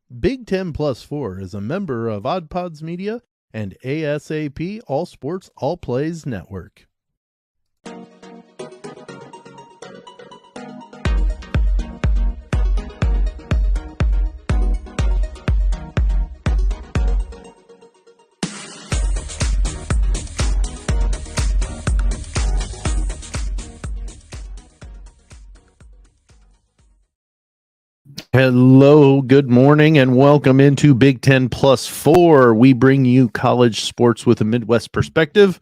Big Ten Plus 4 is a member of Odd Pods Media and ASAP All Sports All Plays Network. Hello, good morning, and welcome into Big Ten Plus 4. We bring you college sports with a Midwest perspective.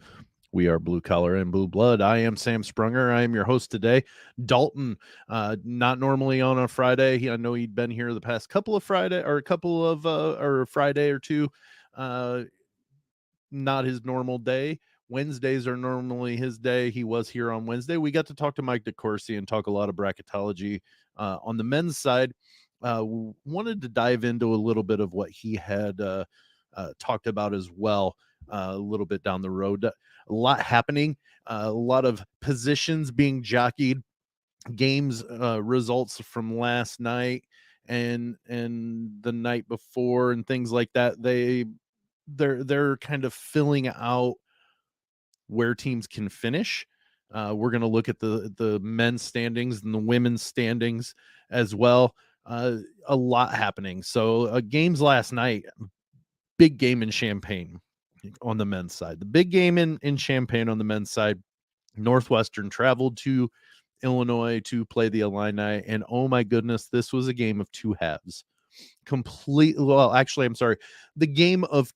We are blue collar and blue blood. I am Sam Sprunger. I am your host today. Dalton, not normally on a Friday. I know he'd been here the past couple of Friday or Friday or two. Not his normal day. Wednesdays are normally his day. He was here on Wednesday. We got to talk to Mike DeCourcy and talk a lot of bracketology on the men's side. Wanted to dive into a little bit of what he had talked about as well a little bit down the road. A lot happening, a lot of positions being jockeyed, games results from last night and the night before and things like that. They're kind of filling out where teams can finish. We're going to look at the men's standings and the women's standings as well. A lot happening. So games last night, big game in Champaign on the men's side. The big game in Champaign on the men's side, Northwestern traveled to Illinois to play the Illini. And oh my goodness, this was a game of two halves. The game of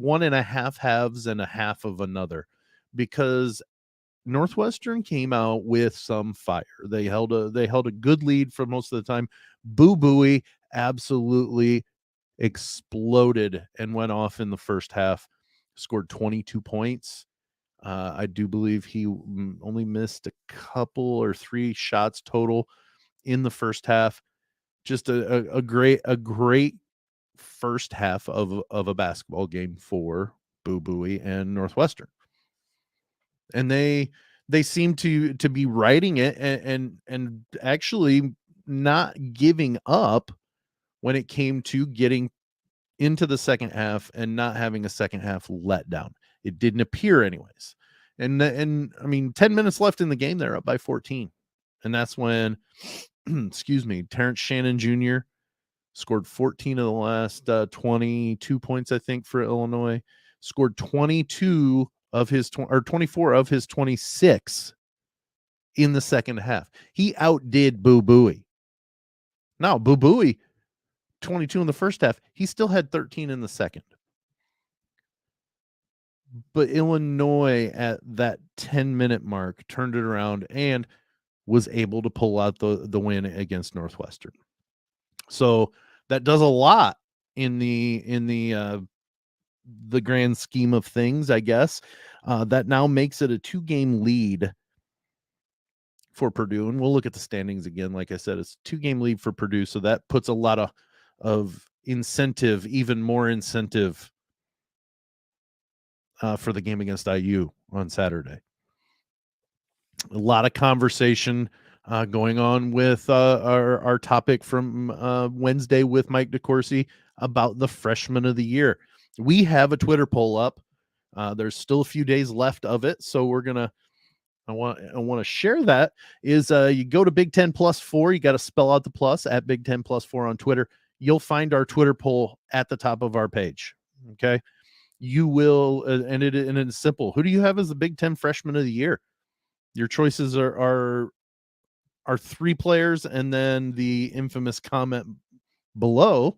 one and a half halves and a half of another, because Northwestern came out with some fire. They held a good lead for most of the time. Boo Buie absolutely exploded and went off in the first half, scored 22 points. I do believe he only missed a couple or three shots total in the first half. Just a great first half of a basketball game for Boo Buie and Northwestern. And they seem to be riding it and actually not giving up when it came to getting into the second half and not having a second half letdown. It didn't appear anyways. And I mean, 10 minutes left in the game, they're up by 14. And that's when Terrence Shannon Jr. scored 14 of the last 22 points, I think, for Illinois. Scored 24 of his 26 in the second half. He outdid Boo Buie. Now, Boo Buie, 22 in the first half. He still had 13 in the second. But Illinois at that 10-minute mark turned it around and was able to pull out the win against Northwestern. So that does a lot in the grand scheme of things, I guess. That now makes it a 2-game lead for Purdue, and we'll look at the standings again. Like I said, it's a 2-game lead for Purdue, so that puts a lot of incentive, even more incentive, for the game against IU on Saturday. A lot of conversation going on with our topic from Wednesday with Mike DeCourcy about the freshman of the year. We have a Twitter poll up. There's still a few days left of it, so I want to share that. Is you go to Big Ten Plus 4, you got to spell out the plus at Big Ten Plus 4 on Twitter. You'll find our Twitter poll at the top of our page. Okay, you will, and it's simple. Who do you have as the Big Ten freshman of the year? Your choices are 3 players and then the infamous comment below.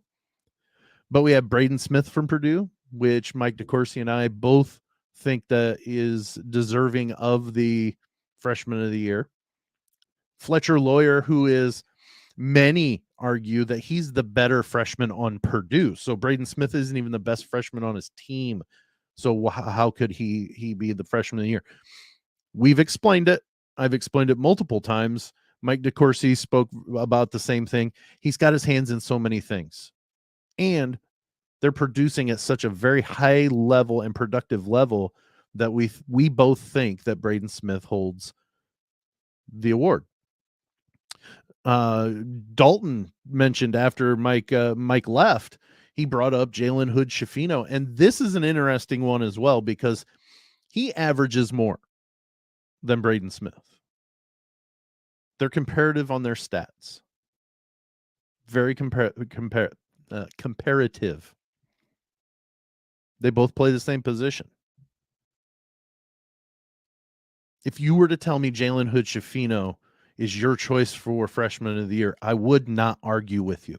But we have Braden Smith from Purdue, which Mike DeCourcy and I both think that is deserving of the freshman of the year. Fletcher Loyer, who is, many argue that he's the better freshman on Purdue. So Braden Smith isn't even the best freshman on his team. So how could he be the freshman of the year? We've explained it. I've explained it multiple times. Mike DeCourcy spoke about the same thing. He's got his hands in so many things. And they're producing at such a very high level and productive level that we both think that Braden Smith holds the award. Dalton mentioned after Mike left, he brought up Jalen Hood-Schifino, and this is an interesting one as well because he averages more than Braden Smith. They're comparative on their stats. Very comparative. They both play the same position. If you were to tell me Jalen Hood-Schifino is your choice for freshman of the year, I would not argue with you.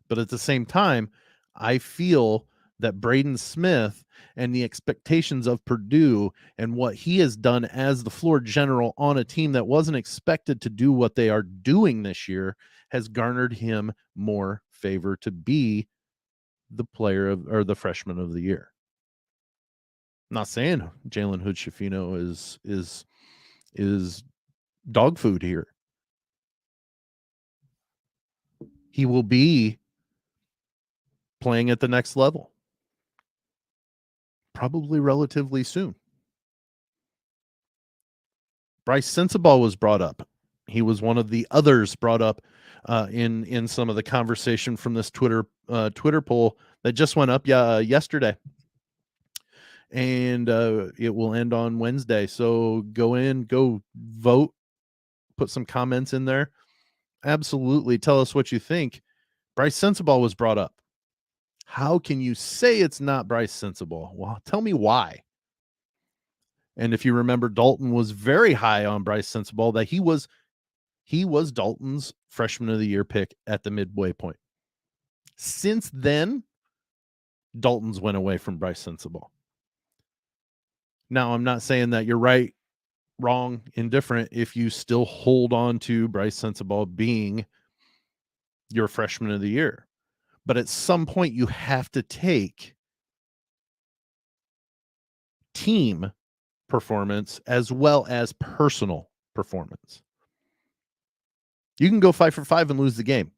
But at the same time, I feel that Braden Smith and the expectations of Purdue and what he has done as the floor general on a team that wasn't expected to do what they are doing this year has garnered him more favor to be the player of, or the freshman of the year. I'm not saying Jalen Hood-Schifino is dog food here. He will be playing at the next level, probably relatively soon. Brice Sensabaugh was brought up. He was one of the others brought up in some of the conversation from this Twitter poll that just went up yesterday, and it will end on Wednesday. So go vote, put some comments in there. Absolutely, tell us what you think. Brice Sensabaugh was brought up. How can you say it's not Brice Sensabaugh? Well, tell me why. And if you remember, Dalton was very high on Brice Sensabaugh, that he was Dalton's freshman of the year pick at the midway point. Since then, Dalton's went away from Brice Sensabaugh. Now, I'm not saying that you're right, wrong, indifferent if you still hold on to Brice Sensabaugh being your freshman of the year. But at some point, you have to take team performance as well as personal performance. You can go 5 for 5 and lose the game.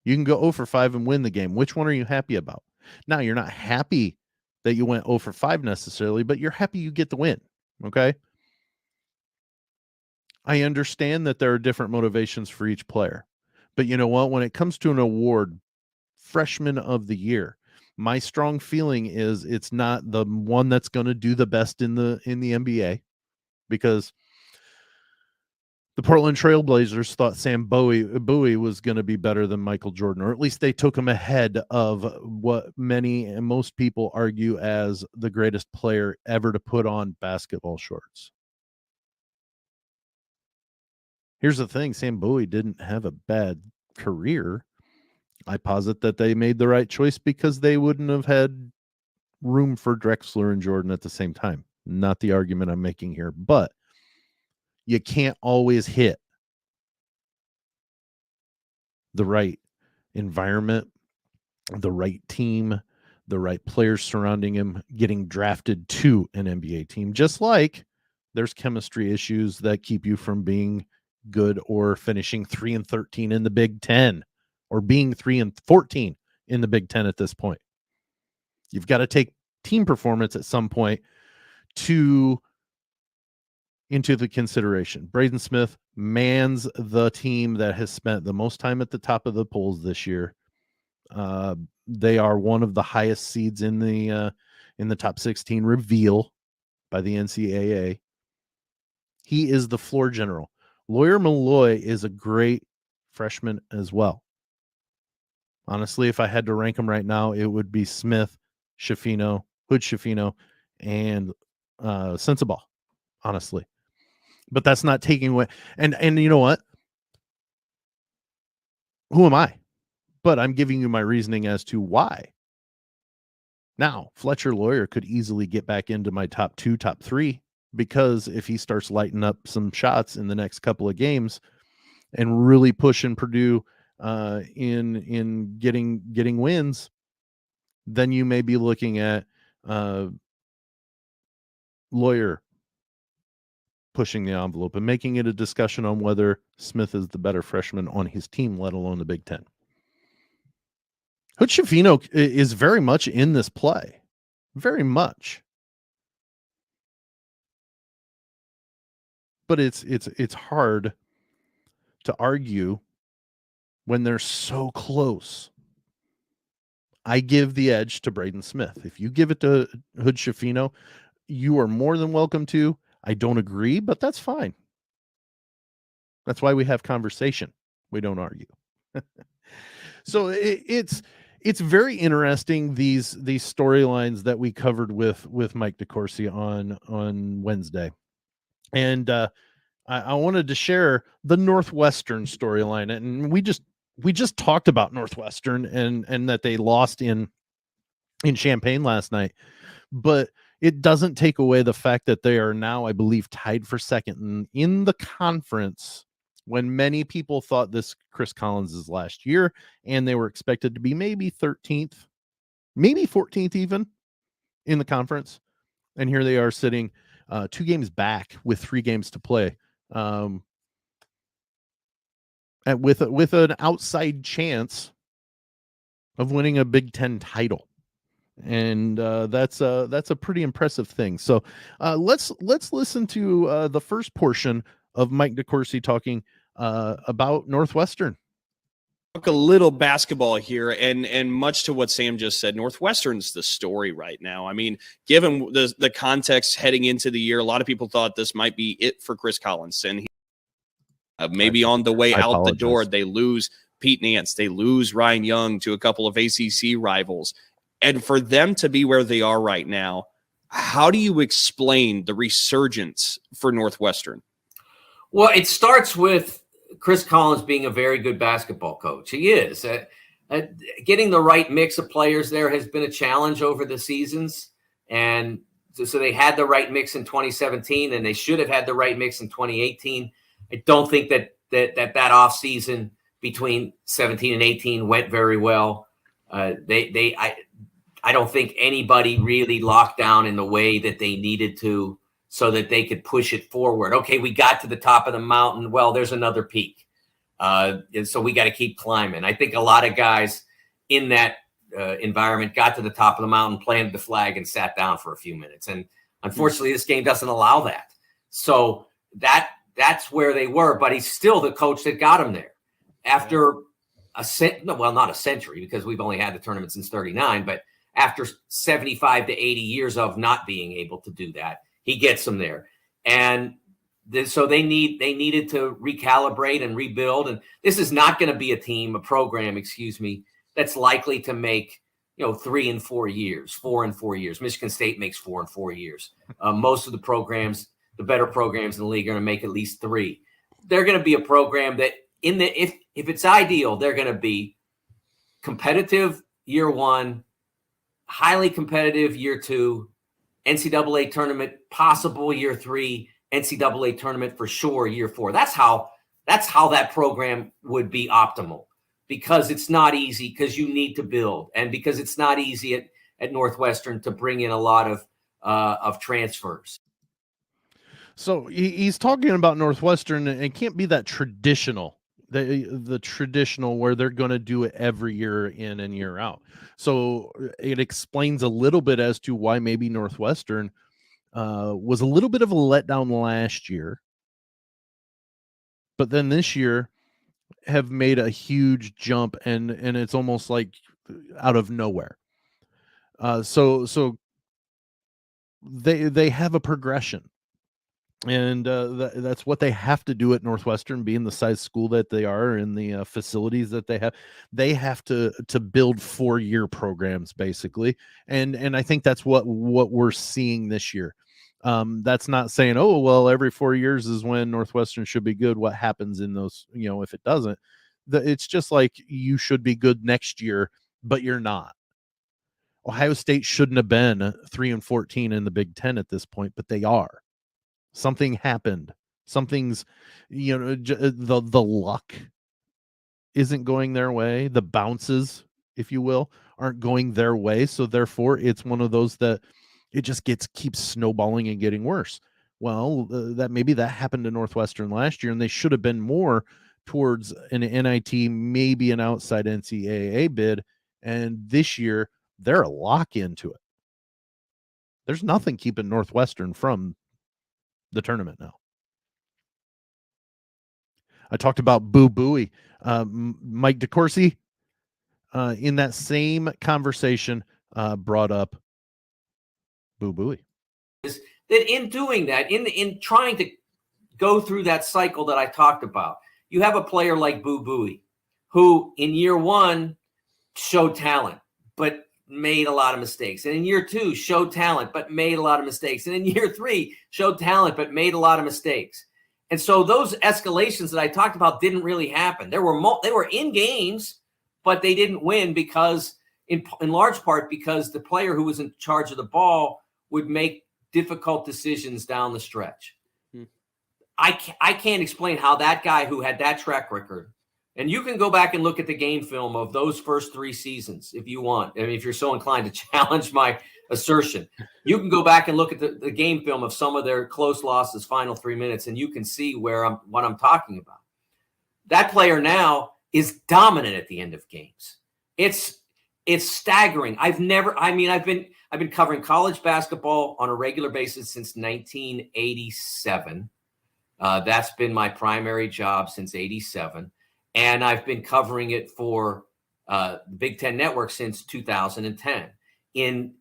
You can go 0 for 5 and win the game. Which one are you happy about? Now, you're not happy that you went 0 for 5 necessarily, but you're happy you get the win. Okay? I understand that there are different motivations for each player. But you know what? When it comes to an award, freshman of the year, my strong feeling is it's not the one that's going to do the best in the NBA, because the Portland Trailblazers thought Sam Bowie was going to be better than Michael Jordan, or at least they took him ahead of what many and most people argue as the greatest player ever to put on basketball shorts. Here's the thing, Sam Bowie didn't have a bad career. I posit that they made the right choice because they wouldn't have had room for Drexler and Jordan at the same time. Not the argument I'm making here, but you can't always hit the right environment, the right team, the right players surrounding him, getting drafted to an NBA team. Just like there's chemistry issues that keep you from being good or finishing 3-13 in the Big Ten, or being 3-14 in the Big Ten at this point. You've got to take team performance at some point into the consideration. Braden Smith mans the team that has spent the most time at the top of the polls this year. They are one of the highest seeds in the top 16 reveal by the NCAA. He is the floor general. Loyer Malloy is a great freshman as well. Honestly, if I had to rank them right now, it would be Smith, Schifino, Hood-Schifino, and Sensabaugh, honestly. But that's not taking away. And you know what? Who am I? But I'm giving you my reasoning as to why. Now, Fletcher Loyer could easily get back into my top 2, top 3, because if he starts lighting up some shots in the next couple of games and really pushing Purdue in getting wins, then you may be looking at Loyer pushing the envelope and making it a discussion on whether Smith is the better freshman on his team, let alone the Big Ten. Hood-Schifino is very much in this play. Very much. But it's hard to argue when they're so close, I give the edge to Braden Smith. If you give it to Hood-Schifino, you are more than welcome to. I don't agree, but that's fine. That's why we have conversation. We don't argue. So it's very interesting, these storylines that we covered with Mike DeCourcy on Wednesday. And I wanted to share the Northwestern storyline, and we just talked about Northwestern and that they lost in Champaign last night, but it doesn't take away the fact that they are now, I believe, tied for second in the conference, when many people thought this Chris Collins' last year, and they were expected to be maybe 13th, maybe 14th even in the conference. And here they are sitting 2 games back with 3 games to play. With an outside chance of winning a Big Ten title, and that's a pretty impressive thing. So let's listen to the first portion of Mike DeCourcy talking about Northwestern. Talk a little basketball here, and much to what Sam just said, Northwestern's the story right now. I mean, given the context heading into the year, a lot of people thought this might be it for Chris Collins, and he, maybe on the way out the door, they lose Pete Nance, they lose Ryan Young to a couple of ACC rivals, and for them to be where they are right now, how do you explain the resurgence for Northwestern? Well, it starts with Chris Collins being a very good basketball coach. He is. Getting the right mix of players there has been a challenge over the seasons. And so they had the right mix in 2017, and they should have had the right mix in 2018. I don't think that offseason between 17 and 18 went very well. I don't think anybody really locked down in the way that they needed to, so that they could push it forward. Okay, we got to the top of the mountain. Well, there's another peak. And so we got to keep climbing. I think a lot of guys in that environment got to the top of the mountain, planted the flag, and sat down for a few minutes. And unfortunately, this game doesn't allow that. So that's where they were, but he's still the coach that got him there. After not a century, because we've only had the tournament since 39, but after 75 to 80 years of not being able to do that, he gets them there. And so they needed to recalibrate and rebuild. And this is not going to be a program, that's likely to make, 3 and 4 years, 4 and 4 years. Michigan State makes 4 and 4 years. Most of the programs, the better programs in the league, are going to make at least 3. They're going to be a program that if it's ideal, they're going to be competitive year 1, highly competitive year 2, NCAA tournament possible year 3, NCAA tournament for sure year 4. That's how that program would be optimal, because it's not easy, because you need to build, and because it's not easy at Northwestern to bring in a lot of transfers. So he's talking about Northwestern, and it can't be that traditional, the traditional where they're going to do it every year in and year out. So it explains a little bit as to why maybe Northwestern was a little bit of a letdown last year, but then this year have made a huge jump, and it's almost like out of nowhere. So they have a progression. And that's what they have to do at Northwestern, being the size school that they are, and the facilities that they have. They have to build 4-year programs, basically, and I think that's what we're seeing this year. That's not saying, oh well, every 4 years is when Northwestern should be good. What happens in those, if it doesn't, it's just like you should be good next year, but you're not. Ohio State shouldn't have been 3-14 in the Big Ten at this point, but they are. Something happened. Something's, the luck isn't going their way. The bounces, if you will, aren't going their way. So therefore, it's one of those that it just keeps snowballing and getting worse. Well, that happened to Northwestern last year, and they should have been more towards an NIT, maybe an outside NCAA bid. And this year, they're a lock into it. There's nothing keeping Northwestern from the tournament now. I talked about Boo Buie. Mike DeCourcy, in that same conversation, brought up Boo Buie. That in doing that, in trying to go through that cycle that I talked about, you have a player like Boo Buie, who in year one showed talent, but made a lot of mistakes. And in year two, showed talent, but made a lot of mistakes. And in year three, showed talent, but made a lot of mistakes. And so those escalations that I talked about didn't really happen. They were in games, but they didn't win because, in large part, because the player who was in charge of the ball would make difficult decisions down the stretch. I can't explain how that guy who had that track record, and you can go back and look at the game film of those first 3 seasons if you want. I mean, if you're so inclined to challenge my assertion, you can go back and look at the game film of some of their close losses, final 3 minutes, and you can see what I'm talking about. That player now is dominant at the end of games. It's staggering. I've been covering college basketball on a regular basis since 1987. That's been my primary job since 87. And I've been covering it for the Big Ten Network since 2010. In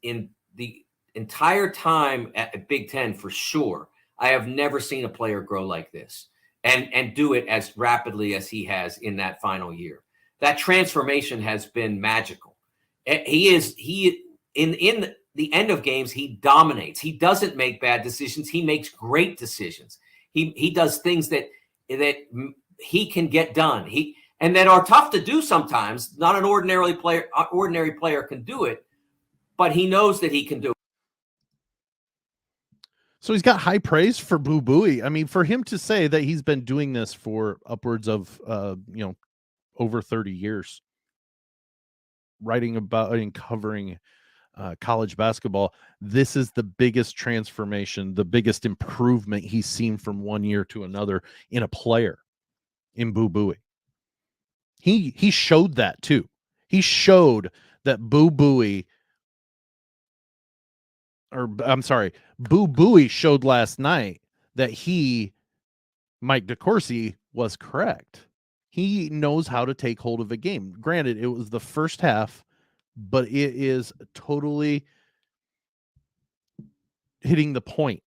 the entire time at Big Ten, for sure, I have never seen a player grow like this and do it as rapidly as he has in that final year. That transformation has been magical. In the end of games, he dominates. He doesn't make bad decisions. He makes great decisions. He does things that he can get done. And that are tough to do sometimes. Not an ordinary player can do it, but he knows that he can do it. So he's got high praise for Boo Buie. I mean, for him to say that he's been doing this for upwards of over 30 years, writing about and covering college basketball, this is the biggest transformation, the biggest improvement he's seen from one year to another in a player, in Boo Buie. He showed that too. He showed that Boo Buie showed last night that Mike DeCourcy, was correct. He knows how to take hold of a game. Granted, it was the first half, but it is totally hitting the point.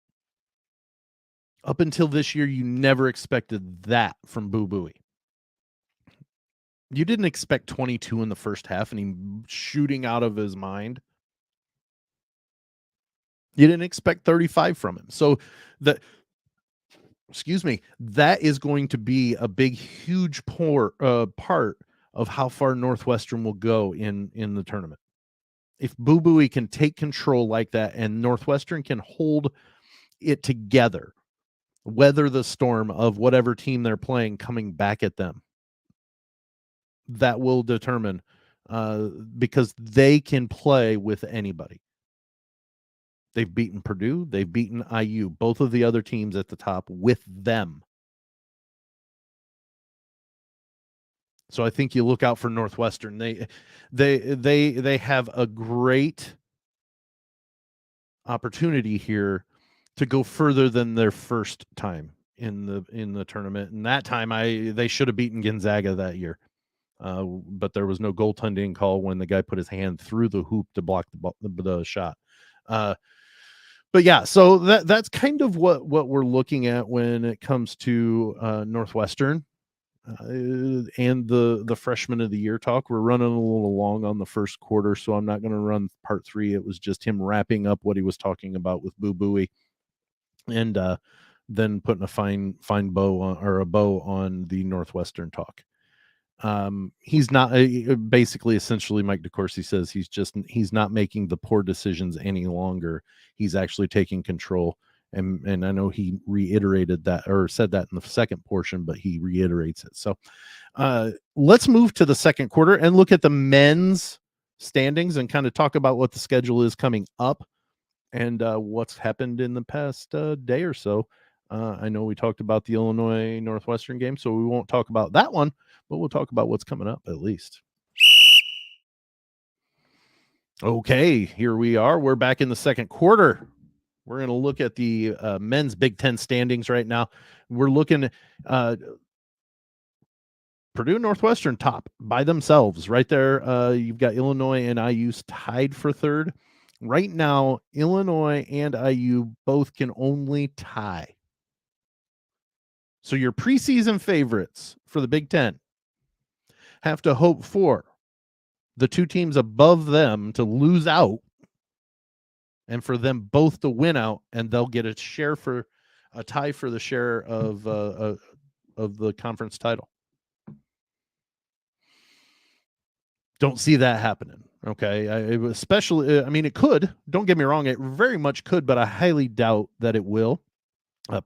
Up until this year, you never expected that from Boo Buie. You didn't expect 22 in the first half and him shooting out of his mind. You didn't expect 35 from him. So that is going to be a big, huge part of how far Northwestern will go in the tournament. If Boo Buie can take control like that and Northwestern can hold it together, weather the storm of whatever team they're playing coming back at them, that will determine, because they can play with anybody. They've beaten Purdue. They've beaten IU, both of the other teams at the top with them. So I think you look out for Northwestern. They have a great opportunity here to go further than their first time in the tournament. And that time they should have beaten Gonzaga that year. But there was no goaltending call when the guy put his hand through the hoop to block the shot. But yeah, so that's kind of what we're looking at when it comes to Northwestern and the freshman of the year talk. We're running a little long on the first quarter, so I'm not going to run part 3. It was just him wrapping up what he was talking about with Boo Buie, and then putting a fine bow on the Northwestern talk. He's not essentially Mike DeCourcy says he's not making the poor decisions any longer. He's actually taking control. And I know he reiterated that or said that in the second portion, but he reiterates it. So let's move to the second quarter and look at the men's standings and kind of talk about what the schedule is coming up and what's happened in the past day or so. I know we talked about the Illinois Northwestern game, so we won't talk about that one, but we'll talk about what's coming up at least. Okay, here we are. We're back in the second quarter. We're going to look at the men's Big Ten standings right now. We're looking Purdue and Northwestern top by themselves right there. You've got Illinois and IU tied for third. Right now, Illinois and IU both can only tie. So your preseason favorites for the Big Ten have to hope for the two teams above them to lose out and for them both to win out, and they'll get a tie for the share of the conference title. Don't see that happening. Okay. I mean, it could. Don't get me wrong. It very much could, but I highly doubt that it will.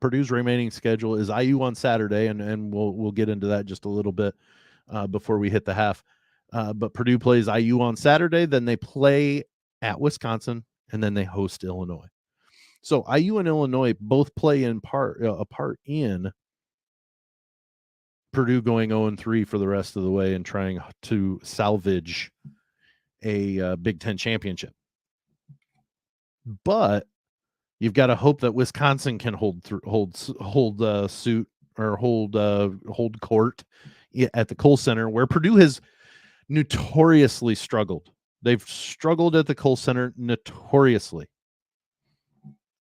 Purdue's remaining schedule is IU on Saturday, and we'll get into that just a little bit before we hit the half. But Purdue plays IU on Saturday, then they play at Wisconsin, and then they host Illinois. So IU and Illinois both play a part in Purdue going 0-3 for the rest of the way and trying to salvage a Big Ten championship. But you've got to hope that Wisconsin can hold suit or hold court at the Kohl Center, where Purdue has notoriously struggled. They've struggled at the Kohl Center notoriously.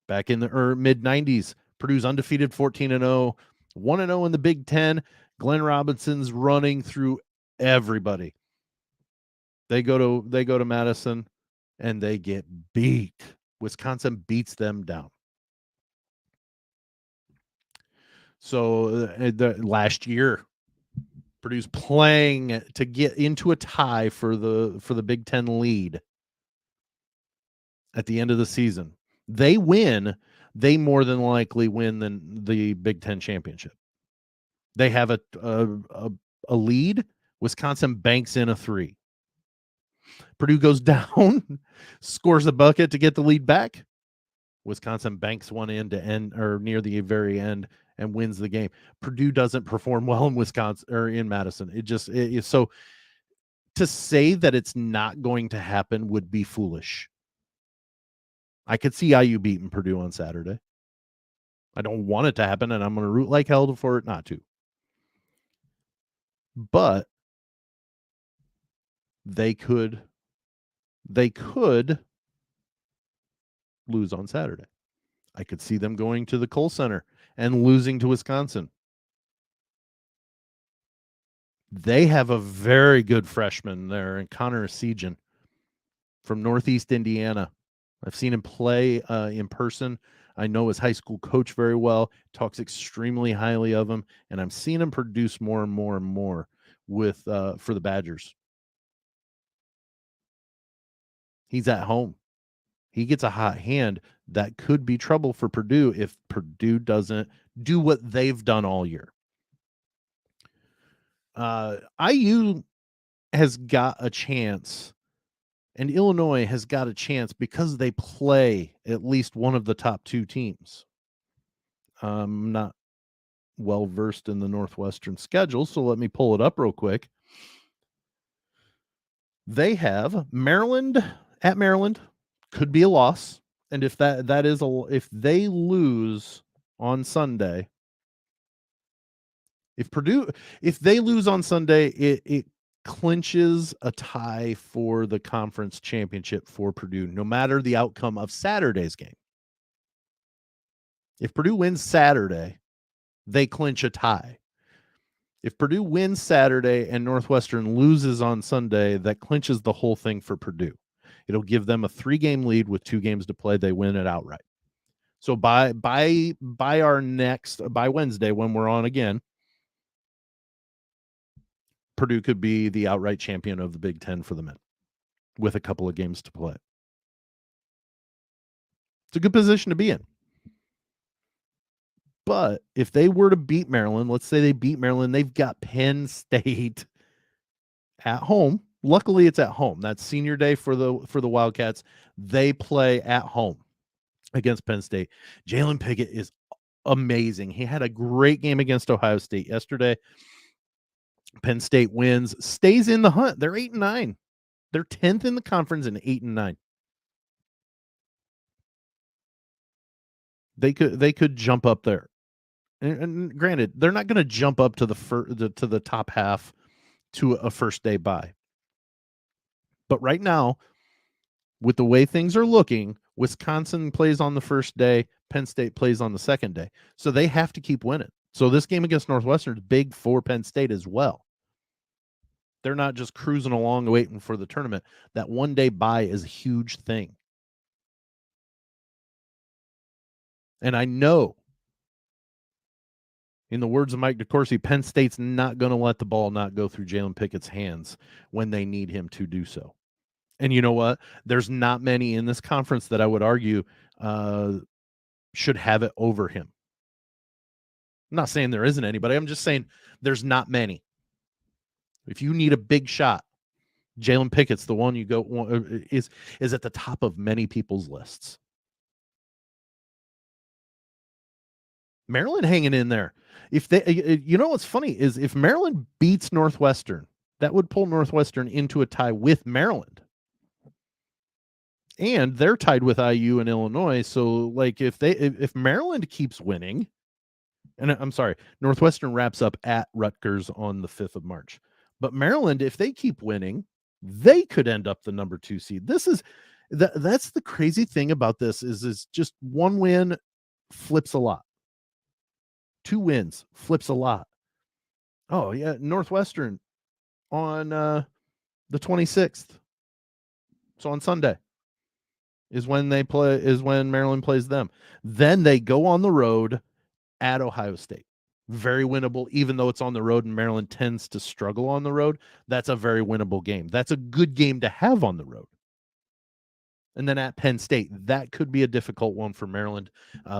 Back in the mid-90s, Purdue's undefeated 14-0, 1-0 in the Big Ten. Glenn Robinson's running through everybody. They go to Madison and they get beat. Wisconsin beats them down. So last year, Purdue's playing to get into a tie for the Big Ten lead at the end of the season. They win, they more than likely win the Big Ten championship. They have a lead. Wisconsin banks in a 3. Purdue goes down, scores a bucket to get the lead back. Wisconsin banks one in to end or near the very end and wins the game. Purdue doesn't perform well in Wisconsin or in Madison. So to say that it's not going to happen would be foolish. I could see IU beating Purdue on Saturday. I don't want it to happen, and I'm going to root like hell for it not to. But they could lose on Saturday. I could see them going to the Kohl Center and losing to Wisconsin. They have a very good freshman there, and Connor Segan from Northeast Indiana. I've seen him play in person. I know his high school coach very well, talks extremely highly of him, and I'm seeing him produce more and more and more for the Badgers. He's at home. He gets a hot hand. That could be trouble for Purdue if Purdue doesn't do what they've done all year. IU has got a chance, and Illinois has got a chance because they play at least one of the top 2 teams. I'm not well versed in the Northwestern schedule, so let me pull it up real quick. They have Maryland at Maryland, could be a loss, and if if they lose on Sunday, if they lose on Sunday, it clinches a tie for the conference championship for Purdue, no matter the outcome of Saturday's game. If Purdue wins Saturday, they clinch a tie. If Purdue wins Saturday and Northwestern loses on Sunday, that clinches the whole thing for Purdue. It'll give them a 3-game lead with 2 games to play. They win it outright. So by Wednesday, when we're on again, Purdue could be the outright champion of the Big Ten for the men with a couple of games to play. It's a good position to be in. But if they were to beat Maryland, let's say they beat Maryland, they've got Penn State at home. Luckily, it's at home. That's senior day for the Wildcats. They play at home against Penn State. Jalen Pickett is amazing. He had a great game against Ohio State yesterday. Penn State wins, stays in the hunt. They're 8-9. They're 10th in the conference and 8-9. They could jump up there And granted, they're not going to jump up to the top half to a first day bye. But right now, with the way things are looking, Wisconsin plays on the first day, Penn State plays on the second day. So they have to keep winning. So this game against Northwestern is big for Penn State as well. They're not just cruising along waiting for the tournament. That one-day bye is a huge thing. And I know, in the words of Mike DeCourcy, Penn State's not going to let the ball not go through Jalen Pickett's hands when they need him to do so. And you know what? There's not many in this conference that I would argue should have it over him. I'm not saying there isn't anybody. I'm just saying there's not many. If you need a big shot, Jalen Pickett's the one you go is at the top of many people's lists. Maryland hanging in there. If they, you know what's funny is if Maryland beats Northwestern, that would pull Northwestern into a tie with Maryland. And they're tied with IU and Illinois. So like if Maryland keeps winning, and I'm sorry, Northwestern wraps up at Rutgers on the 5th of March. But Maryland, if they keep winning, they could end up the number 2 seed. This is that's the crazy thing about this is just one win flips a lot. 2 wins flips a lot. Oh yeah, Northwestern on the 26th. So on Sunday is when Maryland plays them. Then they go on the road at Ohio State. Very winnable, even though it's on the road and Maryland tends to struggle on the road. That's a very winnable game. That's a good game to have on the road. And then at Penn State, that could be a difficult one for Maryland.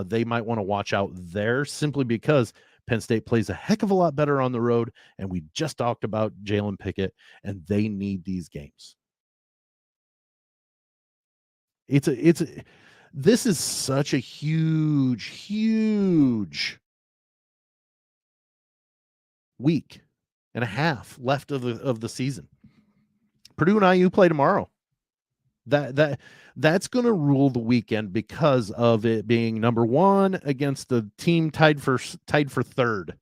They might want to watch out there simply because Penn State plays a heck of a lot better on the road. And we just talked about Jalen Pickett, and they need these games. This is such a huge week and a half left of the season. Purdue and IU play tomorrow. That's going to rule the weekend because of it being number 1 against the team tied for third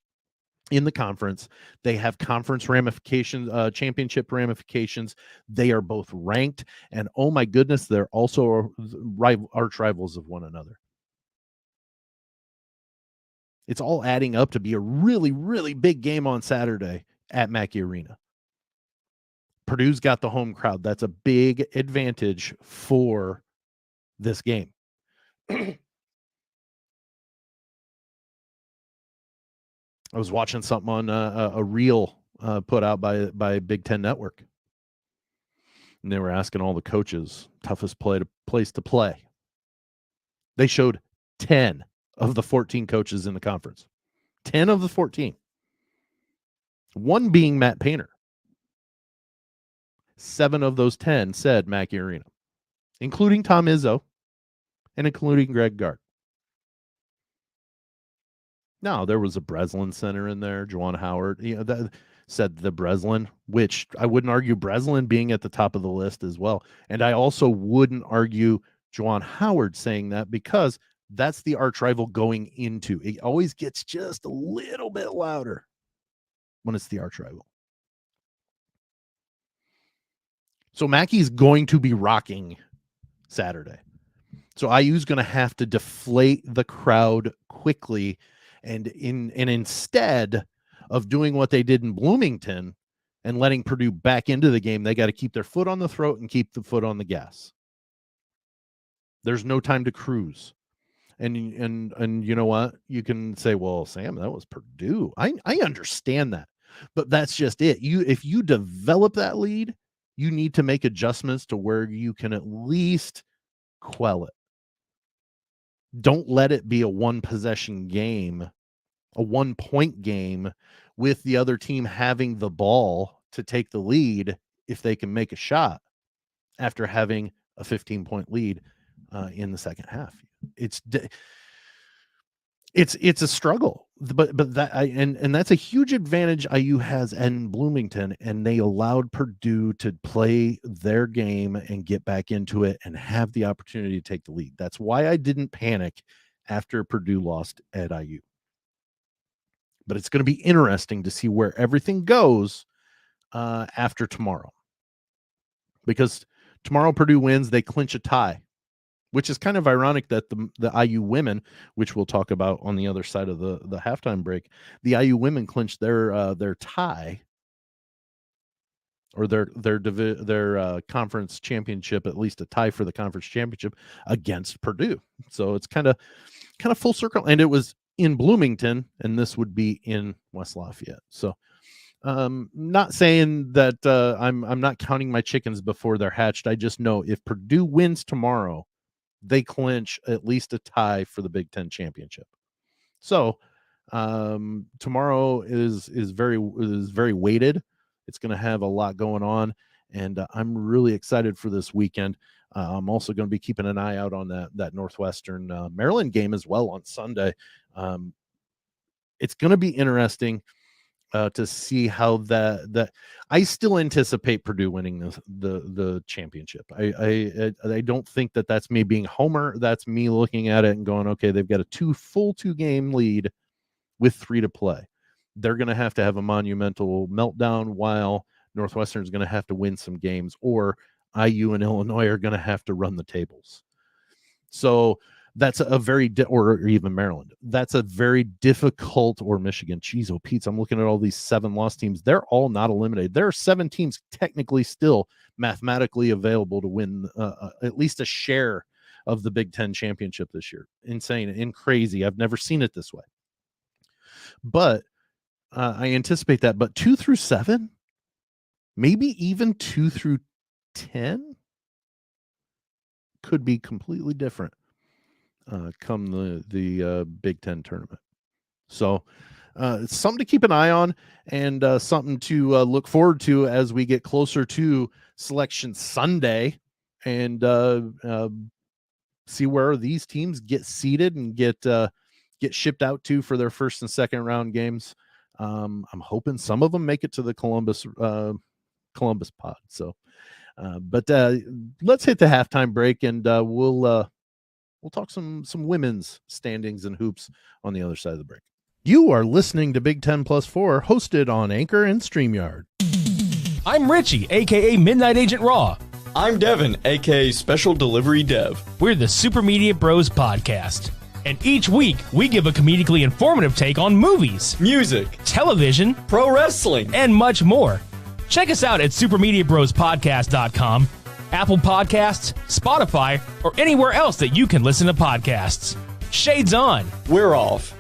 in the conference. They have conference ramifications, championship ramifications. They are both ranked, and oh my goodness, they're also arch rivals of one another. It's all adding up to be a really, really big game on Saturday at Mackey Arena. Purdue's got the home crowd. That's a big advantage for this game. I was watching something on a reel put out by Big Ten Network. And they were asking all the coaches, toughest place to play. They showed 10 of the 14 coaches in the conference. 10 of the 14. One being Matt Painter. 7 of those 10 said Mackey Arena, including Tom Izzo and including Greg Gard. Now, there was a Breslin center in there, Juwan Howard, that said the Breslin, which I wouldn't argue Breslin being at the top of the list as well. And I also wouldn't argue Juwan Howard saying that because that's the arch rival going into. It always gets just a little bit louder when it's the arch rival. So Mackey's going to be rocking Saturday. So IU's going to have to deflate the crowd quickly. And instead of doing what they did in Bloomington and letting Purdue back into the game, they got to keep their foot on the throat and keep the foot on the gas. There's no time to cruise. And you know what? You can say, well, Sam, that was Purdue. I understand that. But that's just it. If you develop that lead, you need to make adjustments to where you can at least quell it. Don't let it be a 1-possession game, a 1-point game with the other team having the ball to take the lead if they can make a shot after having a 15-point lead in the second half. It's a struggle, but that and that's a huge advantage IU has in Bloomington, and they allowed Purdue to play their game and get back into it and have the opportunity to take the lead. That's why I didn't panic after Purdue lost at IU. But it's going to be interesting to see where everything goes after tomorrow. Because tomorrow Purdue wins, they clinch a tie, which is kind of ironic that the IU women, which we'll talk about on the other side of the halftime break, the IU women clinched their tie or their conference championship, at least a tie for the conference championship against Purdue. So it's kind of full circle, and it was in Bloomington, and this would be in West Lafayette. So not saying that I'm not counting my chickens before they're hatched. I just know if Purdue wins tomorrow, they clinch at least a tie for the Big Ten championship. So tomorrow is very weighted. It's going to have a lot going on, and I'm really excited for this weekend. I'm also going to be keeping an eye out on that Northwestern Maryland game as well on Sunday. It's going to be interesting to see how that I still anticipate Purdue winning the championship. I don't think that's me being homer. That's me looking at it and going, okay, they've got a full 2-game lead with 3 to play. They're going to have a monumental meltdown while Northwestern is going to have to win some games, or IU and Illinois are going to have to run the tables. So that's a very or even Maryland. That's a very difficult, or Michigan. Jeez, oh Pete, I'm looking at all these 7 loss teams. They're all not eliminated. There are 7 teams technically still mathematically available to win at least a share of the Big Ten championship this year. Insane and crazy. I've never seen it this way. But I anticipate that. But 2 through 7, maybe even 2 through 10 could be completely different come the Big Ten tournament. So it's something to keep an eye on, and something to look forward to as we get closer to Selection Sunday, and see where these teams get seeded and get shipped out to for their first and second round games. I'm hoping some of them make it to the Columbus pod. So, but let's hit the halftime break, and we'll talk some women's standings and hoops on the other side of the break. You are listening to Big Ten Plus 4, hosted on Anchor and StreamYard. I'm Richie, a.k.a. Midnight Agent Raw. I'm Devin, a.k.a. Special Delivery Dev. We're the Super Media Bros podcast. And each week, we give a comedically informative take on movies, Music, television, pro wrestling, and much more. Check us out at supermediabrospodcast.com, Apple Podcasts, Spotify, or anywhere else that you can listen to podcasts. Shades on. We're off.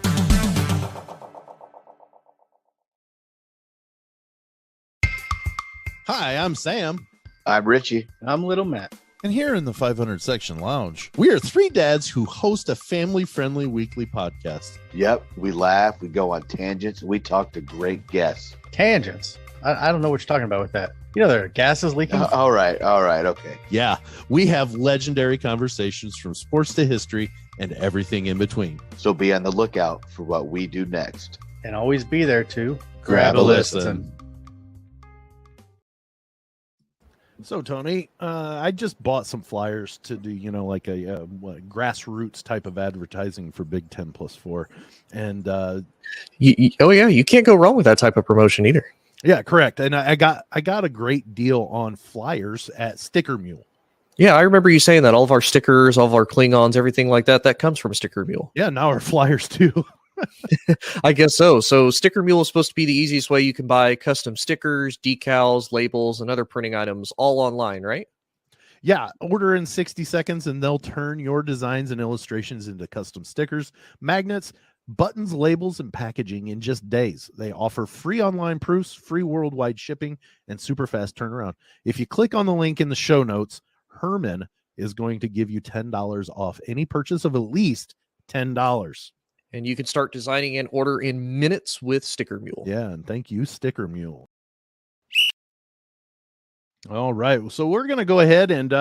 Hi, I'm Sam. I'm Richie. I'm Little Matt. And here in the 500 Section Lounge, we are 3 dads who host a family-friendly weekly podcast. Yep, we laugh, we go on tangents, and we talk to great guests. Tangents? I don't know what you're talking about with that. You know there are gases leaking? All right, okay. Yeah, we have legendary conversations from sports to history and everything in between. So be on the lookout for what we do next. And always be there to grab a listen. So, Tony, I just bought some flyers to do, like a grassroots type of advertising for Big Ten Plus 4. And you can't go wrong with that type of promotion either. Yeah, correct. And I got a great deal on flyers at Sticker Mule. Yeah, I remember you saying that all of our stickers, all of our Klingons, everything like that comes from Sticker Mule. Yeah, now our flyers too. I guess so. So Sticker Mule is supposed to be the easiest way you can buy custom stickers, decals, labels, and other printing items all online, right? Yeah, order in 60 seconds and they'll turn your designs and illustrations into custom stickers, magnets, buttons, labels, and packaging in just days. They offer free online proofs, free worldwide shipping, and super fast turnaround. If you click on the link in the show notes, Herman is going to give you $10 off any purchase of at least $10. And you can start designing and order in minutes with Sticker Mule. Yeah, and thank you, Sticker Mule. All right, so we're going to go ahead and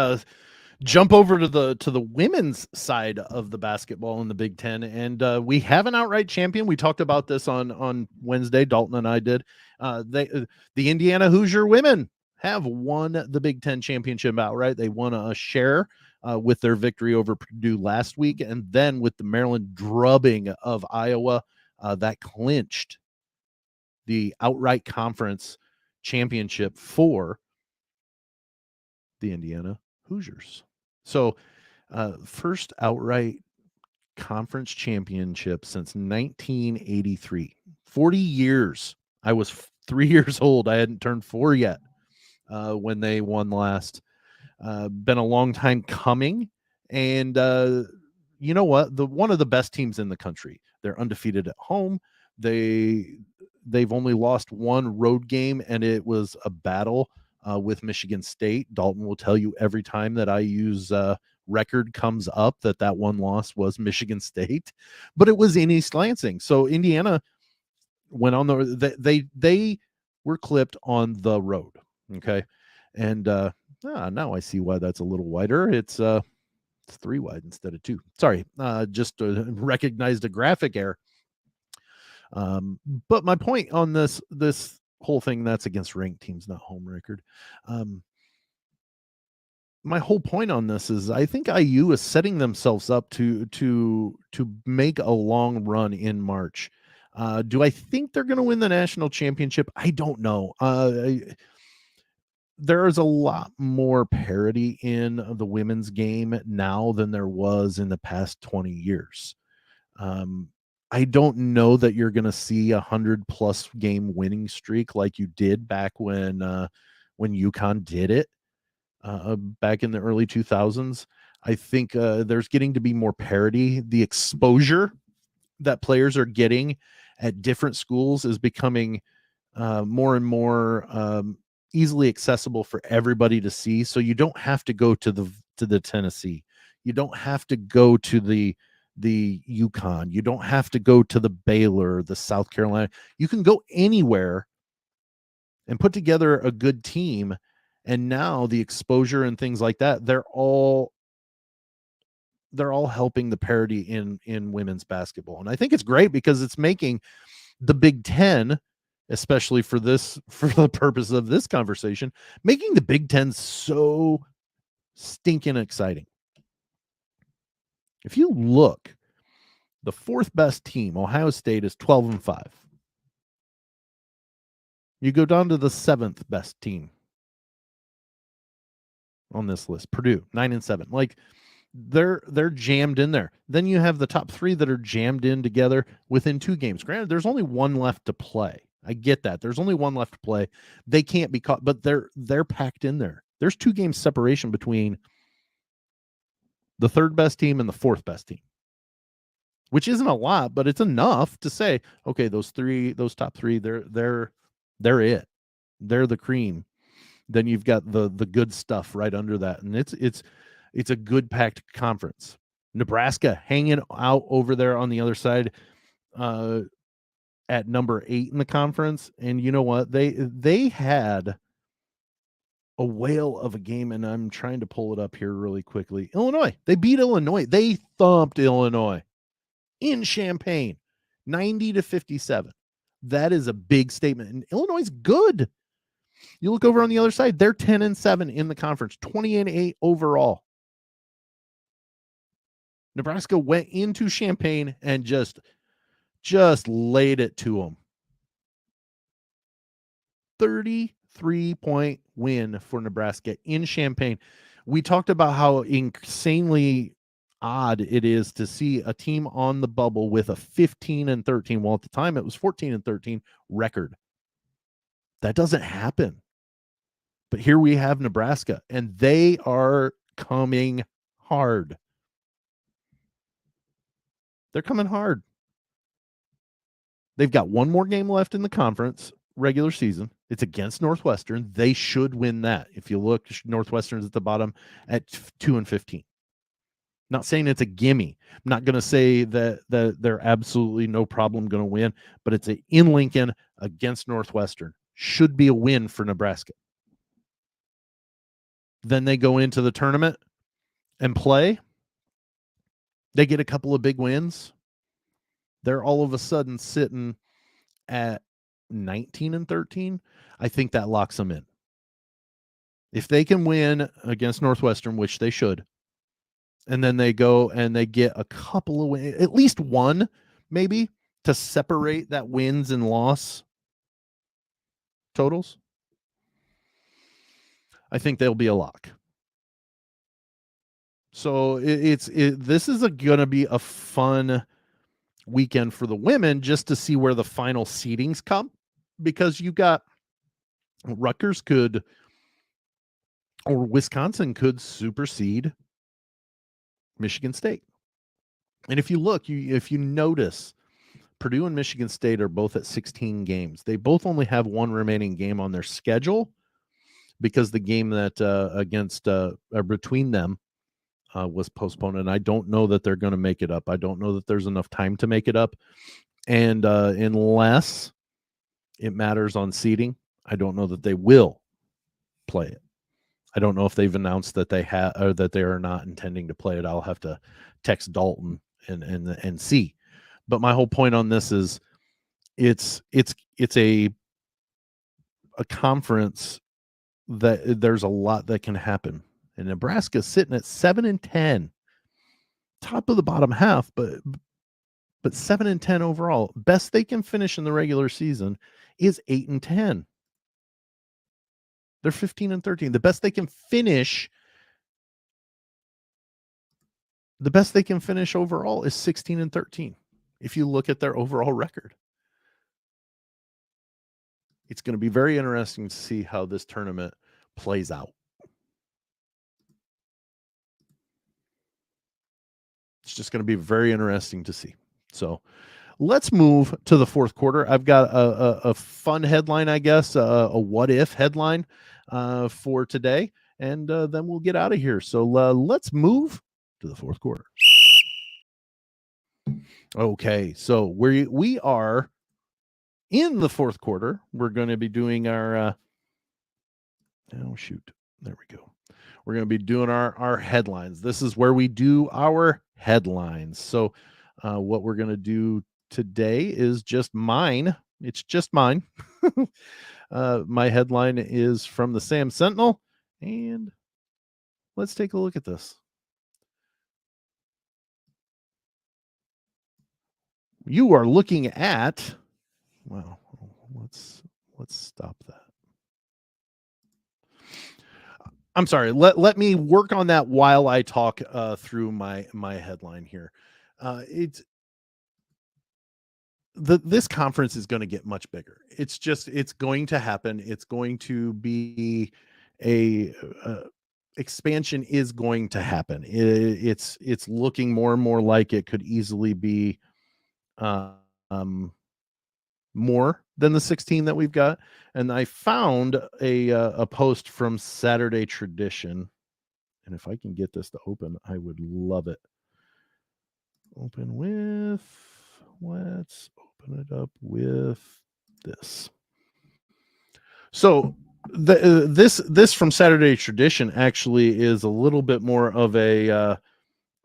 jump over to the women's side of the basketball in the Big Ten, and we have an outright champion. We talked about this on Wednesday. Dalton and I did. The Indiana Hoosier women have won the Big Ten championship outright. They won a share with their victory over Purdue last week, and then with the Maryland drubbing of Iowa, that clinched the outright conference championship for the Indiana Hoosiers. So first outright conference championship since 1983. 40 years. I was 3 years old. I hadn't turned 4 yet when they won last. Been a long time coming. And you know what? One of the best teams in the country. They're undefeated at home. They've only lost one road game, and it was a battle with Michigan State. Dalton will tell you every time that I use record comes up that one loss was Michigan State, but it was in East Lansing. So Indiana went on they were clipped on the road. Okay. And now I see why that's a little wider. It's 3 wide instead of 2. Sorry. Just recognized a graphic error. But my point on this whole thing, that's against ranked teams, not home record. My whole point on this is I think IU is setting themselves up to make a long run in March. Do I think they're going to win the national championship? I don't know. There is a lot more parity in the women's game now than there was in the past 20 years. I don't know that you're going to see 100+ game winning streak like you did back when UConn did it back in the early 2000s. I think there's getting to be more parity. The exposure that players are getting at different schools is becoming more and more easily accessible for everybody to see. So you don't have to go to the Tennessee. You don't have to go to the UConn. You don't have to go to the Baylor, the South Carolina. You can go anywhere and put together a good team. And now the exposure and things like that, they're all helping the parity in women's basketball. And I think it's great because it's making the Big Ten, especially for the purpose of this conversation, making the Big Ten so stinking exciting. If you look, the 4th best team, Ohio State, is 12-5. You go down to the 7th best team on this list, Purdue, 9-7. Like they're jammed in there. Then you have the top 3 that are jammed in together within 2 games. Granted, there's only one left to play. I get that. There's only one left to play. They can't be caught, but they're packed in there. There's 2 games separation between the 3rd best team and the 4th best team, which isn't a lot, but it's enough to say, okay, those top 3, they're it. They're the cream. Then you've got the good stuff right under that, and it's a good packed conference. Nebraska hanging out over there on the other side at number 8 in the conference. And you know what? They had a whale of a game, and I'm trying to pull it up here really quickly. Illinois. They beat Illinois. They thumped Illinois in Champaign, 90-57. That is a big statement. And Illinois is good. You look over on the other side, they're 10-7 in the conference, 20-8 overall. Nebraska went into Champaign and just laid it to them. 33-point win for Nebraska in Champaign. We talked about how insanely odd it is to see a team on the bubble with a 15-13. Well, at the time it was 14-13 record. That doesn't happen. But here we have Nebraska, and they are coming hard. They're coming hard. They've got one more game left in the conference regular season. It's against Northwestern. They should win that. If you look, Northwestern's at the bottom at 2-15. Not saying it's a gimme. I'm not going to say that they're absolutely no problem going to win, but it's in Lincoln against Northwestern. Should be a win for Nebraska. Then they go into the tournament and play. They get a couple of big wins. They're all of a sudden sitting at 19-13. I think that locks them in. If they can win against Northwestern, which they should, and then they go and they get a couple of wins, at least one, maybe, to separate that wins and loss totals, I think they'll be a lock. So this is going to be a fun weekend for the women just to see where the final seedings come, because you got Rutgers could, or Wisconsin could supersede Michigan State. And if you look, if you notice, Purdue and Michigan State are both at 16 games. They both only have one remaining game on their schedule, because the game that against between them was postponed, and I don't know that they're going to make it up. I don't know that there's enough time to make it up, and unless it matters on seeding, I don't know that they will play it. I don't know if they've announced that they have, or that they are not intending to play it. I'll have to text Dalton and see. But my whole point on this is it's a conference that there's a lot that can happen. And Nebraska's sitting at 7-10, top of the bottom half, but 7-10 overall. Best they can finish in the regular season is 8-10. They're 15-13. The best they can finish overall is 16-13. If you look at their overall record, it's going to be very interesting to see how this tournament plays out. It's just going to be very interesting to see. So let's move to the fourth quarter. I've got a fun headline, I guess, a what if headline for today, and then we'll get out of here. So let's move to the fourth quarter. Okay, so we are in the fourth quarter. We're going to be doing our oh shoot, there we go. We're going to be doing our headlines. This is where we do our headlines. So what we're going to do today is just mine. It's just mine. My headline is from the Sam Sentinel, and let's take a look at this. You are looking at, wow, let's stop that. I'm sorry. Let me work on that while I talk through my headline here. This conference is going to get much bigger. It's going to happen. It's going to be a expansion is going to happen. It's looking more and more like it could easily be more than the 16 that we've got. And I found a post from Saturday Tradition, and if I can get this to open, I would love it. Let's open it up with this. So this from Saturday Tradition actually is a little bit more of a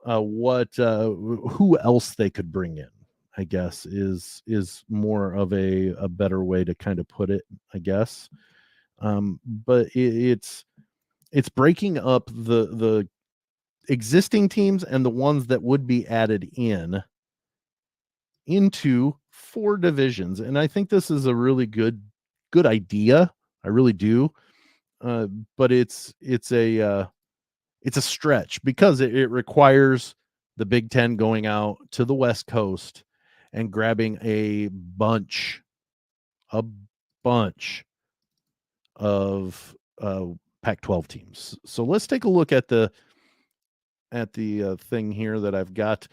who else they could bring in, I guess, is more of a better way to kind of put it, I guess. But it's breaking up the existing teams and the ones that would be added into 4 divisions. And I think this is a really good idea. I really do. But it's a stretch, because it requires the Big Ten going out to the West Coast and grabbing a bunch of Pac-12 teams. So let's take a look at the thing here that I've got,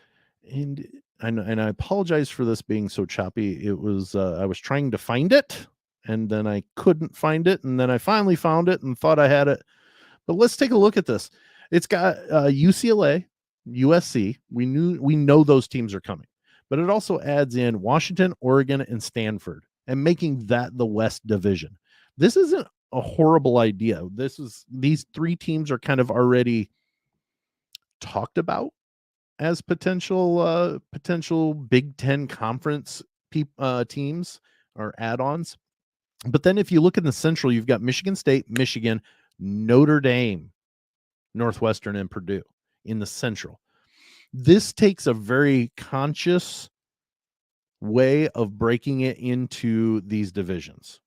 and I apologize for this being so choppy. It was I was trying to find it, and then I couldn't find it, and then I finally found it and thought I had it. But let's take a look at this. It's got UCLA, USC. We know those teams are coming, but it also adds in Washington, Oregon, and Stanford, and making that the West Division. This isn't a horrible idea. These 3 teams are kind of already talked about as potential Big Ten conference teams or add-ons. But then if you look in the Central, you've got Michigan State, Michigan, Notre Dame, Northwestern, and Purdue in the Central. This takes a very conscious way of breaking it into these divisions.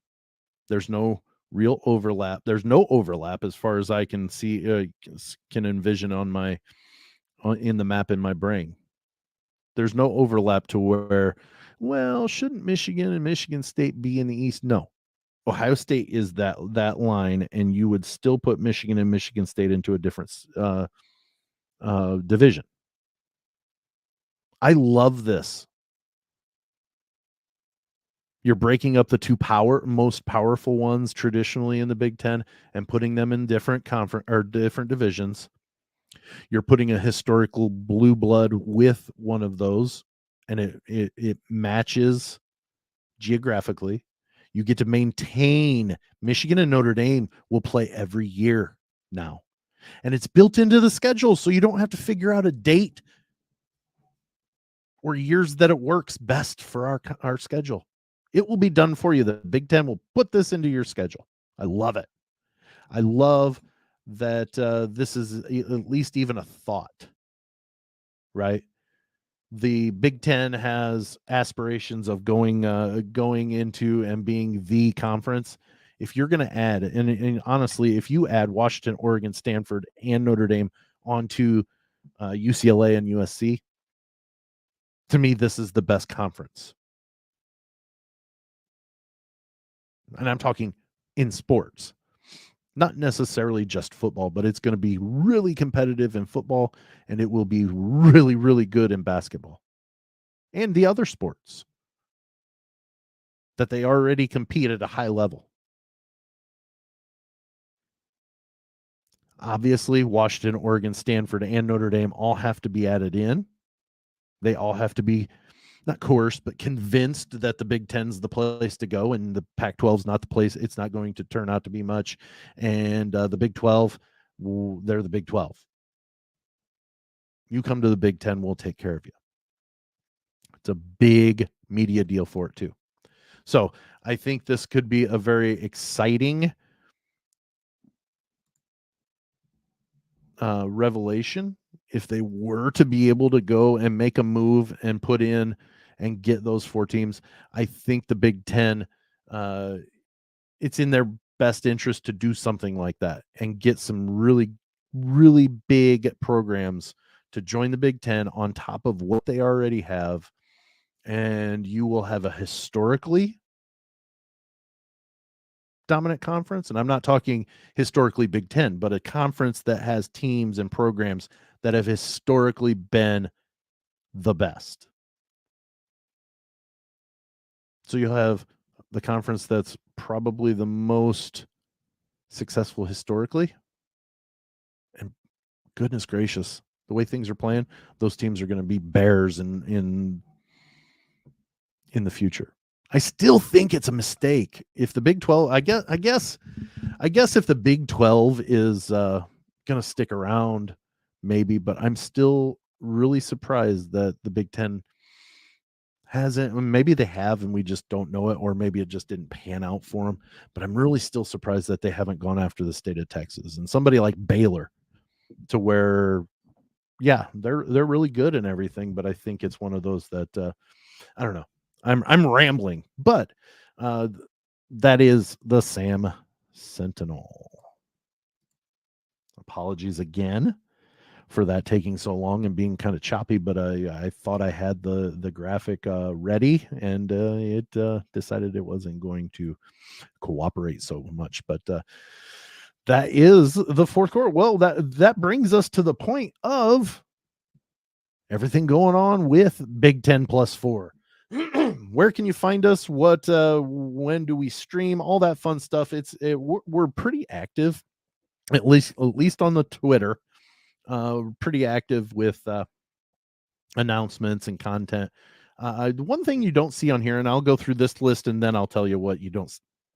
There's no real overlap. There's no overlap as far as I can see, can envision in the map in my brain. There's no overlap to where, well, shouldn't Michigan and Michigan State be in the East? No. Ohio State is that line, and you would still put Michigan and Michigan State into a different division. I love this. You're breaking up the two most powerful ones traditionally in the Big Ten and putting them in different conference or different divisions. You're putting a historical blue blood with one of those, and it matches geographically. You get to maintain. Michigan and Notre Dame will play every year now, and it's built into the schedule, so you don't have to figure out a date or years that it works best for our schedule. It will be done for you. The Big Ten will put this into your schedule. I love it. I love that this is at least even a thought, right? The Big Ten has aspirations of going into and being the conference. If you're going to add, and honestly, if you add Washington, Oregon, Stanford, and Notre Dame onto UCLA and USC, to me, this is the best conference. And I'm talking in sports, not necessarily just football, but it's going to be really competitive in football, and it will be really, really good in basketball and the other sports that they already compete at a high level. Obviously, Washington, Oregon, Stanford, and Notre Dame all have to be added in. They all have to be not coerced, but convinced that the Big Ten's the place to go, and the Pac-12's not the place. It's not going to turn out to be much. And the Big 12, they're the Big 12. You come to the Big Ten, we'll take care of you. It's a big media deal for it, too. So I think this could be a very exciting revelation if they were to be able to go and make a move and put in and get those 4 teams. I think the Big Ten, it's in their best interest to do something like that and get some really, really big programs to join the Big Ten on top of what they already have. And you will have a historically dominant conference. And I'm not talking historically Big Ten, but a conference that has teams and programs that have historically been the best. So you'll have the conference that's probably the most successful historically. And goodness gracious, the way things are playing, those teams are going to be bears in the future. I still think it's a mistake if the Big 12, I guess if the Big 12 is going to stick around, maybe, but I'm still really surprised that the Big 10 hasn't. Maybe they have and we just don't know it, or maybe it just didn't pan out for them, but I'm really still surprised that they haven't gone after the state of Texas and somebody like Baylor, to where, yeah, they're really good and everything, but I think it's one of those that I don't know. I'm rambling, but that is the Sam Sentinel. Apologies again for that taking so long and being kind of choppy, but I thought I had the graphic ready, and it decided it wasn't going to cooperate so much. But that is the fourth quarter. Well, that brings us to the point of everything going on with Big 10 plus 4. Where can you find us? What when do we stream? All that fun stuff. We're pretty active, at least on the Twitter. Pretty active with announcements and content. One thing you don't see on here, and I'll go through this list and then I'll tell you what you don't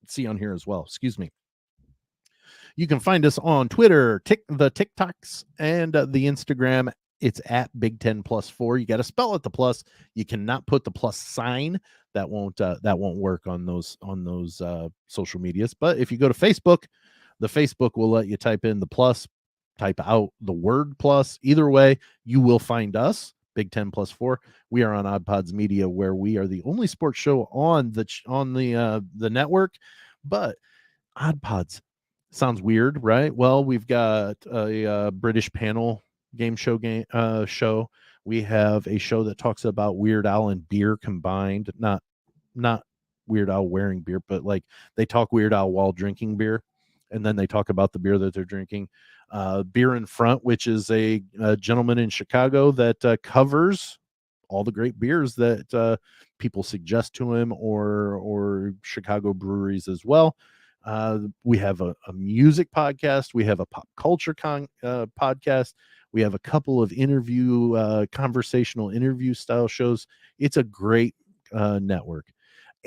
see on here as well. Excuse me. You can find us on Twitter, the TikToks, and the Instagram. It's at Big 10 plus 4. You got to spell it the plus. You cannot put the plus sign. That won't work on those social medias. But if you go to Facebook, the Facebook will let you type in the plus, type out the word plus. Either way, you will find us, Big 10 plus 4. We are on Odd Pods Media, where we are the only sports show on the network But Odd Pods sounds weird, right? Well, we've got a British panel game show. We have a show that talks about Weird Al and beer combined, not Weird Al wearing beer, but like they talk Weird Al while drinking beer, and then they talk about the beer that they're drinking. Beer in Front, which is a gentleman in Chicago that covers all the great beers that people suggest to him, or Chicago breweries as well. We have a music podcast. We have a pop culture podcast. We have a couple of conversational interview style shows. It's a great network.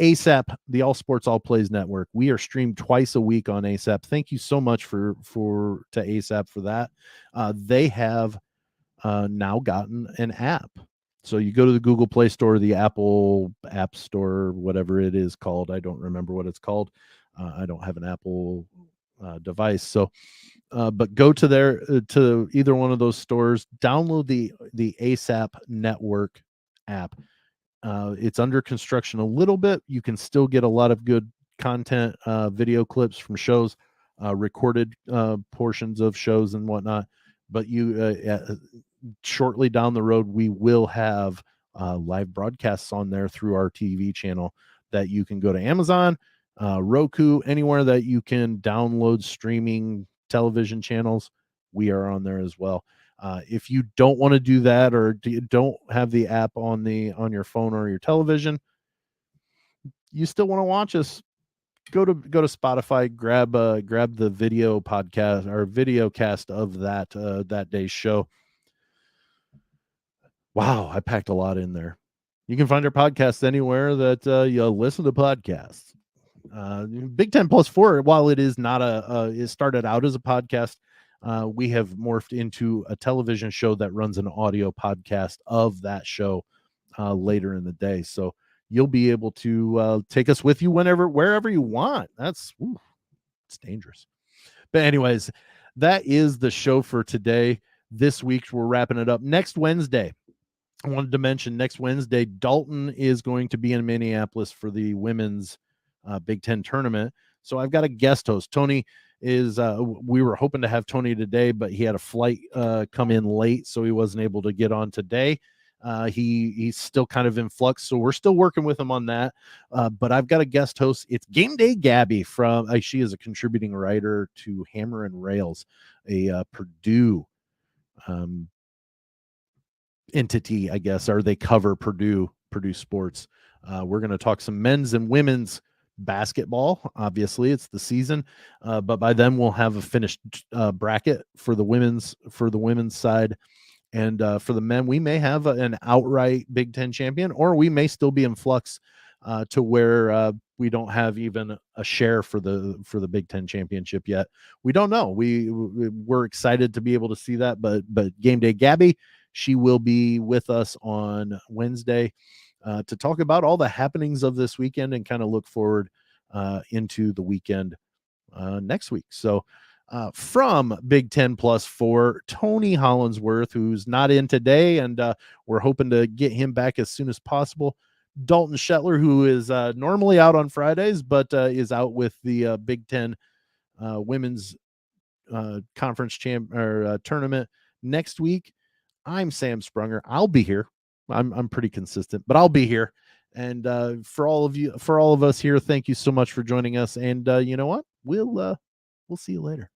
ASAP, the All Sports All Plays Network. We are streamed twice a week on ASAP. Thank you so much to ASAP for that. They have now gotten an app. So you go to the Google Play Store, the Apple App Store, whatever it is called. I don't remember what it's called. I don't have an Apple device. So, but go to either one of those stores, download the ASAP Network app. It's under construction a little bit. You can still get a lot of good content, video clips from shows, recorded portions of shows and whatnot. But shortly down the road, we will have live broadcasts on there through our TV channel that you can go to Amazon, Roku, anywhere that you can download streaming television channels. We are on there as well. If you don't want to do that, or you don't have the app on your phone or your television, you still want to watch us, go to Spotify, grab the video podcast or video cast of that day's show. Wow, I packed a lot in there. You can find our podcast anywhere that you listen to podcasts. Big 10 plus 4, while it is not it started out as a podcast, we have morphed into a television show that runs an audio podcast of that show later in the day. So you'll be able to take us with you wherever you want. It's dangerous. But anyways, that is the show for today. This week, we're wrapping it up. Next Wednesday, I wanted to mention next Wednesday, Dalton is going to be in Minneapolis for the women's Big Ten tournament. So I've got a guest host. Tony is, we were hoping to have Tony today, but he had a flight come in late, so he wasn't able to get on today. He's still kind of in flux, so we're still working with him on that. But I've got a guest host. It's Game Day Gabby from, she is a contributing writer to Hammer and Rails, a Purdue entity, I guess, or they cover Purdue sports. We're going to talk some men's and women's basketball. Obviously, it's the season, but by then we'll have a finished bracket for the women's side, and for the men, we may have an outright Big Ten champion, or we may still be in flux to where we don't have even a share for the Big Ten championship yet. We don't know. We're excited to be able to see that, but Game Day Gabby, she will be with us on Wednesday to talk about all the happenings of this weekend and kind of look forward into the weekend next week. So from Big 10 plus 4, Tony Hollinsworth, who's not in today, and we're hoping to get him back as soon as possible. Dalton Shetler, who is normally out on Fridays, but is out with the Big 10 women's conference tournament next week. I'm Sam Sprunger. I'll be here. I'm pretty consistent, but I'll be here. And for all of us here, thank you so much for joining us. And you know what? We'll see you later.